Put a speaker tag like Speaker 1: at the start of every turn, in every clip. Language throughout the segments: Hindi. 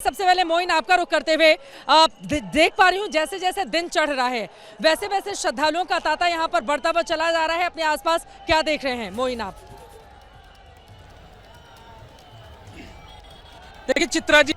Speaker 1: सबसे पहले मोइन आपका रुख करते हुए देख पा रही हूँ जैसे जैसे दिन चढ़ रहा है वैसे वैसे श्रद्धालुओं का तांता यहाँ पर बढ़ता हुआ चला जा रहा है। अपने आसपास क्या देख रहे हैं मोइन आप?
Speaker 2: देखिए चित्रा जी,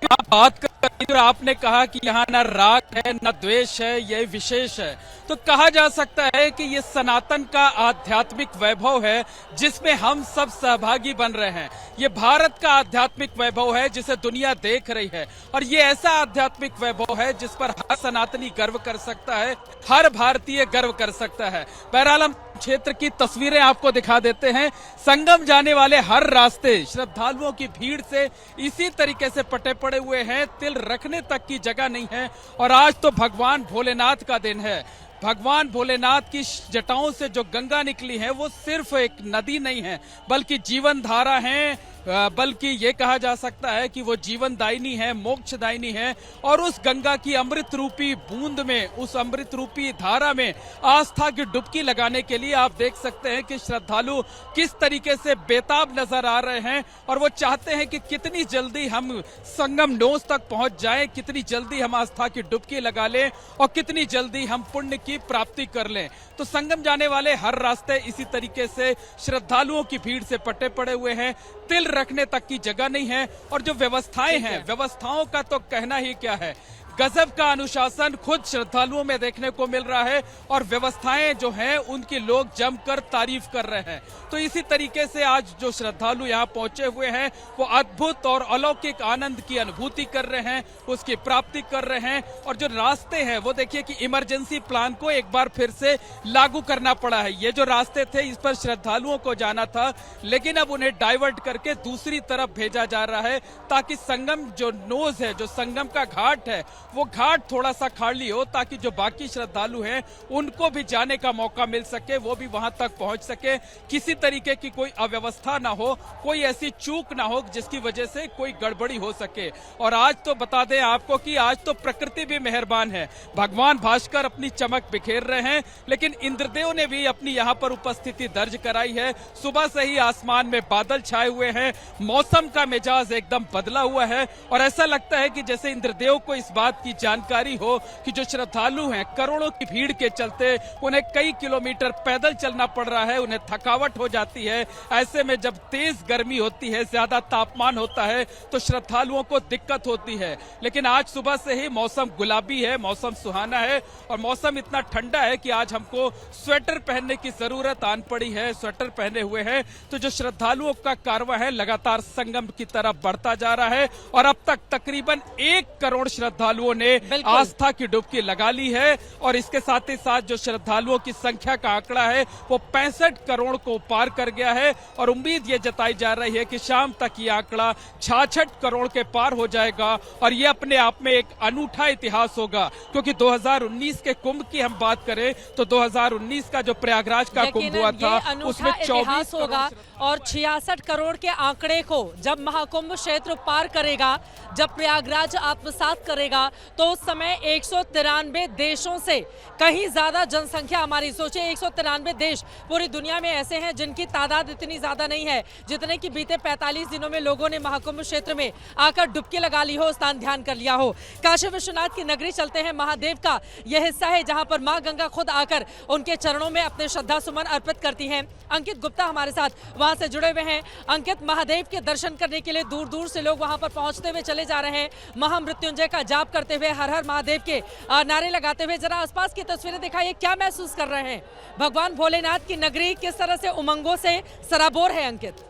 Speaker 2: आप बात कर रही थी और आपने कहा कि यहाँ न राग है न द्वेष है, यह विशेष है। तो कहा जा सकता है कि ये सनातन का आध्यात्मिक वैभव है जिसमें हम सब सहभागी बन रहे हैं। ये भारत का आध्यात्मिक वैभव है जिसे दुनिया देख रही है और ये ऐसा आध्यात्मिक वैभव है जिस पर हर सनातनी गर्व कर सकता है, हर भारतीय गर्व कर सकता है। बहरहाल हम क्षेत्र की तस्वीरें आपको दिखा देते हैं। संगम जाने वाले हर रास्ते श्रद्धालुओं की भीड़ से इसी तरीके से पटे पड़े हुए हैं, तिल रखने तक की जगह नहीं है। और आज तो भगवान भोलेनाथ का दिन है। भगवान भोलेनाथ की जटाओं से जो गंगा निकली है वो सिर्फ एक नदी नहीं है बल्कि जीवन धारा है, बल्कि ये कहा जा सकता है कि वो जीवन दायिनी है, मोक्षदायिनी है। और उस गंगा की अमृत रूपी बूंद में, उस अमृत रूपी धारा में आस्था की डुबकी लगाने के लिए आप देख सकते हैं कि श्रद्धालु किस तरीके से बेताब नजर आ रहे हैं और वो चाहते हैं कि कितनी जल्दी हम संगम नोस तक पहुंच जाएं, कितनी जल्दी हम आस्था की डुबकी लगा लें और कितनी जल्दी हम पुण्य की प्राप्ति कर लें। तो संगम जाने वाले हर रास्ते इसी तरीके से श्रद्धालुओं की भीड़ से पटे पड़े हुए हैं, तिल रखने तक की जगह नहीं है। और जो व्यवस्थाएं हैं, व्यवस्थाओं का तो कहना ही क्या है। गजब का अनुशासन खुद श्रद्धालुओं में देखने को मिल रहा है और व्यवस्थाएं जो हैं उनकी लोग जमकर तारीफ कर रहे हैं। तो इसी तरीके से आज जो श्रद्धालु यहाँ पहुंचे हुए हैं वो अद्भुत और अलौकिक आनंद की अनुभूति कर रहे हैं, उसकी प्राप्ति कर रहे हैं। और जो रास्ते हैं वो देखिए कि इमरजेंसी प्लान को एक बार फिर से लागू करना पड़ा है। ये जो रास्ते थे इस पर श्रद्धालुओं को जाना था, लेकिन अब उन्हें डाइवर्ट करके दूसरी तरफ भेजा जा रहा है ताकि संगम जो नोज है, जो संगम का घाट है, वो घाट थोड़ा सा खाली हो ताकि जो बाकी श्रद्धालु हैं उनको भी जाने का मौका मिल सके, वो भी वहां तक पहुंच सके। किसी तरीके की कोई अव्यवस्था ना हो, कोई ऐसी चूक ना हो जिसकी वजह से कोई गड़बड़ी हो सके। और आज तो बता दें आपको कि आज तो प्रकृति भी मेहरबान है। भगवान भास्कर अपनी चमक बिखेर रहे हैं, लेकिन इंद्रदेव ने भी अपनी यहाँ पर उपस्थिति दर्ज कराई है। सुबह से ही आसमान में बादल छाए हुए हैं, मौसम का मिजाज एकदम बदला हुआ है और ऐसा लगता है कि जैसे इंद्रदेव को इस बात की जानकारी हो कि जो श्रद्धालु हैं करोड़ों की भीड़ के चलते उन्हें कई किलोमीटर पैदल चलना पड़ रहा है, उन्हें थकावट हो जाती है। ऐसे में जब तेज गर्मी होती है, ज्यादा तापमान होता है तो श्रद्धालुओं को दिक्कत होती है। लेकिन आज सुबह से ही मौसम गुलाबी है, मौसम सुहाना है और मौसम इतना ठंडा है कि आज हमको स्वेटर पहनने की जरूरत आन पड़ी है। स्वेटर पहने हुए हैं तो जो श्रद्धालुओं का कारवां है लगातार संगम की तरफ बढ़ता जा रहा है और अब तक तकरीबन 1 करोड़ श्रद्धालुओं ने आस्था की डुबकी लगा ली है। और इसके साथ ही साथ जो श्रद्धालुओं की संख्या का आंकड़ा है वो 65 करोड़ को पार कर गया है और उम्मीद ये जताई जा रही है कि शाम तक ये आंकड़ा 66 करोड़ के पार हो जाएगा। और ये अपने आप में एक अनूठा इतिहास होगा, क्योंकि 2019 के कुंभ की हम बात करें तो 2019 का जो प्रयागराज का कुंभ हुआ था उसमें 24
Speaker 1: होगा और 66 करोड़ के आंकड़े को जब महाकुंभ क्षेत्र पार करेगा, जब प्रयागराज आत्मसात करेगा तो उस समय 193 देशों से कहीं ज्यादा जनसंख्या हमारी। सोचिए 193 देश पूरी दुनिया में ऐसे हैं जिनकी तादाद इतनी ज्यादा नहीं है जितने कि बीते 45 दिनों में लोगों ने महाकुंभ क्षेत्र में आकर डुबकी लगा ली हो, स्नान ध्यान कर लिया हो। काशी विश्वनाथ की नगरी चलते हैं, महादेव का यह हिस्सा है जहां पर मां गंगा खुद आकर उनके चरणों में अपने श्रद्धा सुमन अर्पित करती हैं। अंकित गुप्ता हमारे साथ वहां से जुड़े हुए हैं। अंकित, महादेव के दर्शन करने के लिए दूर दूर से लोग वहां पर पहुंचते हुए चले जा रहे हैं, महामृत्युंजय का जाप करते हुए, हर हर महादेव के नारे लगाते हुए। जरा आसपास की तस्वीरें दिखाइए, क्या महसूस कर रहे हैं? भगवान भोलेनाथ की नगरी किस तरह से उमंगों से सराबोर है अंकित?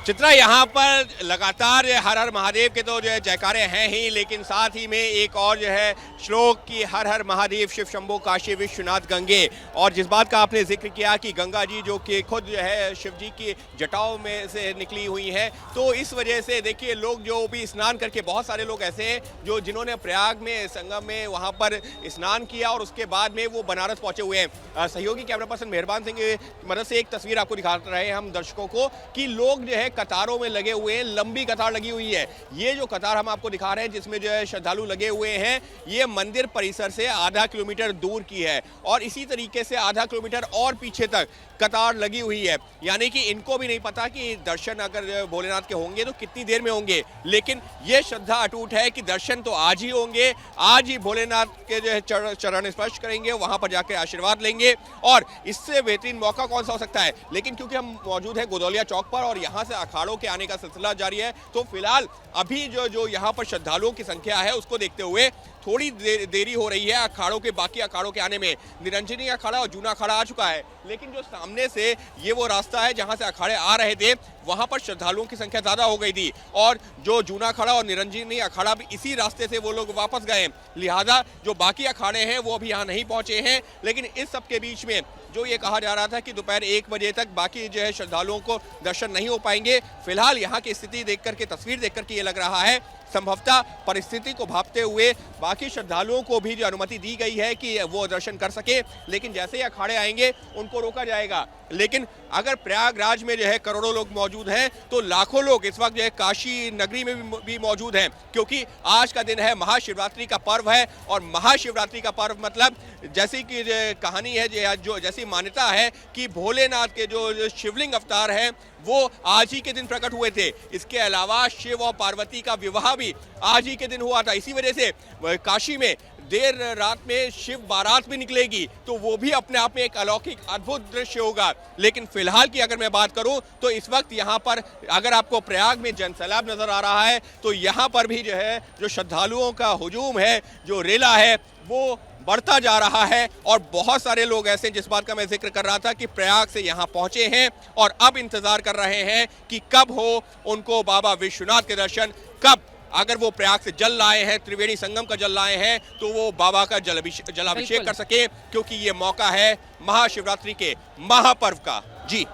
Speaker 3: चित्रा, यहाँ पर लगातार हर हर महादेव के तो जो है जयकारे हैं ही, लेकिन साथ ही में एक और जो है श्लोक की हर हर महादेव शिव शंभो काशी विश्वनाथ गंगे। और जिस बात का आपने जिक्र किया कि गंगा जी जो कि खुद जो है शिव जी की जटाओं में से निकली हुई हैं, तो इस वजह से देखिए लोग जो भी स्नान करके, बहुत सारे लोग ऐसे हैं जो जिन्होंने प्रयाग में संगम में वहाँ पर स्नान किया और उसके बाद में वो बनारस पहुँचे हुए हैं। सहयोगी कैमरा पर्सन मेहरबान सिंह की मदद से एक तस्वीर आपको दिखा रहे हैं हम दर्शकों को कि लोग जो है कतारों में लगे हुए हैं, लंबी कतार लगी हुई है। ये जो कतार हम आपको दिखा रहे हैं जिसमें जो है श्रद्धालु लगे हुए हैं, ये मंदिर परिसर से आधा किलोमीटर दूर की है और इसी तरीके से आधा किलोमीटर और पीछे तक कतार लगी हुई है। यानी कि इनको भी नहीं पता कि दर्शन अगर भोलेनाथ के होंगे तो कितनी देर में होंगे, लेकिन ये श्रद्धा अटूट है कि दर्शन तो आज ही होंगे, आज ही भोलेनाथ के जो है चरण स्पर्श करेंगे, वहां पर जाकर आशीर्वाद लेंगे और इससे बेहतरीन मौका कौन सा हो सकता है। लेकिन क्योंकि हम मौजूद है गोदौलिया चौक पर और यहाँ से अखाड़ों के आने का सिलसिला जारी है, तो फिलहाल अभी जो यहाँ पर श्रद्धालुओं की संख्या है उसको देखते हुए थोड़ी देरी हो रही है अखाड़ों के, बाकी अखाड़ों के आने में। निरंजनी अखाड़ा और जूना अखाड़ा आ चुका है, लेकिन जो सामने से ये वो रास्ता है जहां से अखाड़े आ रहे थे, वहां पर श्रद्धालुओं की संख्या ज्यादा हो गई थी और जो जूना अखाड़ा और निरंजनी अखाड़ा भी इसी रास्ते से वो लोग वापस गए, लिहाजा जो बाकी अखाड़े हैं वो अभी यहाँ नहीं पहुंचे हैं। लेकिन इस सब के बीच में जो ये कहा जा रहा था कि दोपहर 1 बजे तक बाकी जो है श्रद्धालुओं को दर्शन नहीं हो पाएंगे, फिलहाल यहाँ की स्थिति देख करके, तस्वीर देख करके ये लग रहा है संभवतः परिस्थिति को भांपते हुए बाकी श्रद्धालुओं को भी जो अनुमति दी गई है कि वो दर्शन कर सके, लेकिन जैसे ही अखाड़े आएंगे उनको रोका जाएगा। लेकिन अगर प्रयागराज में जो है करोड़ों लोग मौजूद हैं तो लाखों लोग इस वक्त जो है काशी नगरी में भी मौजूद हैं, क्योंकि आज का दिन है, महाशिवरात्रि का पर्व है और महाशिवरात्रि का पर्व मतलब जैसी कि कहानी है, जो जैसी मान्यता है कि भोलेनाथ के जो शिवलिंग अवतार है वो आज ही के दिन प्रकट हुए थे। इसके अलावा शिव और पार्वती का विवाह भी आज ही के दिन हुआ था। इसी वजह से काशी में देर रात में शिव बारात भी निकलेगी, तो वो भी अपने आप में एक अलौकिक अद्भुत दृश्य होगा। लेकिन फिलहाल की अगर मैं बात करूं तो इस वक्त यहाँ पर अगर आपको प्रयाग में जनसैलाब नजर आ रहा है तो यहाँ पर भी जो है जो श्रद्धालुओं का हुजूम है, जो रेला है, वो बढ़ता जा रहा है और बहुत सारे लोग ऐसे जिस बात का मैं जिक्र कर रहा था कि प्रयाग से यहाँ पहुंचे हैं और अब इंतजार कर रहे हैं कि कब हो उनको बाबा विश्वनाथ के दर्शन, कब अगर वो प्रयाग से जल लाए हैं, त्रिवेणी संगम का जल लाए हैं, तो वो बाबा का जलाभिषेक कर सके, क्योंकि ये मौका है महाशिवरात्रि के महापर्व का। जी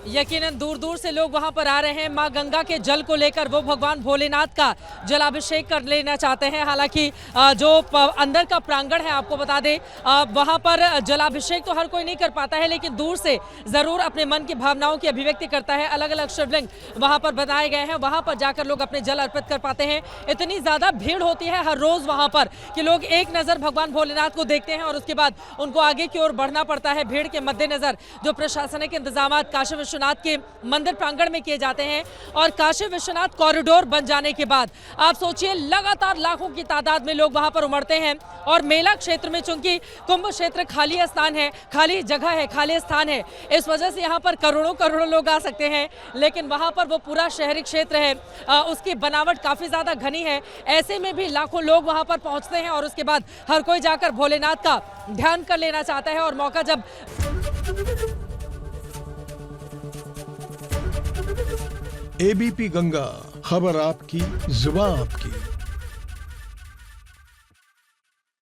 Speaker 1: यकीनन दूर दूर से लोग वहां पर आ रहे हैं मां गंगा के जल को लेकर, वो भगवान भोलेनाथ का जलाभिषेक कर लेना चाहते हैं। हालांकि जो अंदर का प्रांगण है आपको बता दें, वहां पर जलाभिषेक तो हर कोई नहीं कर पाता है, लेकिन दूर से जरूर अपने मन की भावनाओं की अभिव्यक्ति करता है। अलग अलग शिवलिंग वहां पर बनाए गए हैं, वहां पर जाकर लोग अपने जल अर्पित कर पाते हैं। इतनी ज्यादा भीड़ होती है हर रोज वहां पर कि लोग एक नजर भगवान भोलेनाथ को देखते हैं और उसके बाद उनको आगे की ओर बढ़ना पड़ता है। भीड़ के मद्देनजर जो प्रशासनिक इंतजाम काशी विश्वनाथ के मंदिर प्रांगण में किए जाते हैं और काशी विश्वनाथ कॉरिडोर बन जाने के बाद आप सोचिए लगातार लाखों की तादाद में लोग वहां पर उमड़ते हैं। और मेला क्षेत्र में चूंकि कुंभ क्षेत्र खाली स्थान है, खाली जगह है, खाली स्थान है, इस वजह से यहाँ पर करोड़ों लोग आ सकते हैं, लेकिन वहां पर वो पूरा शहरी क्षेत्र है, उसकी बनावट काफी ज्यादा घनी है। ऐसे में भी लाखों लोग वहां पर पहुंचते हैं और उसके बाद हर कोई जाकर भोलेनाथ का ध्यान कर लेना चाहता है और मौका जब
Speaker 4: एबीपी गंगा, खबर आपकी, जुबान आपकी।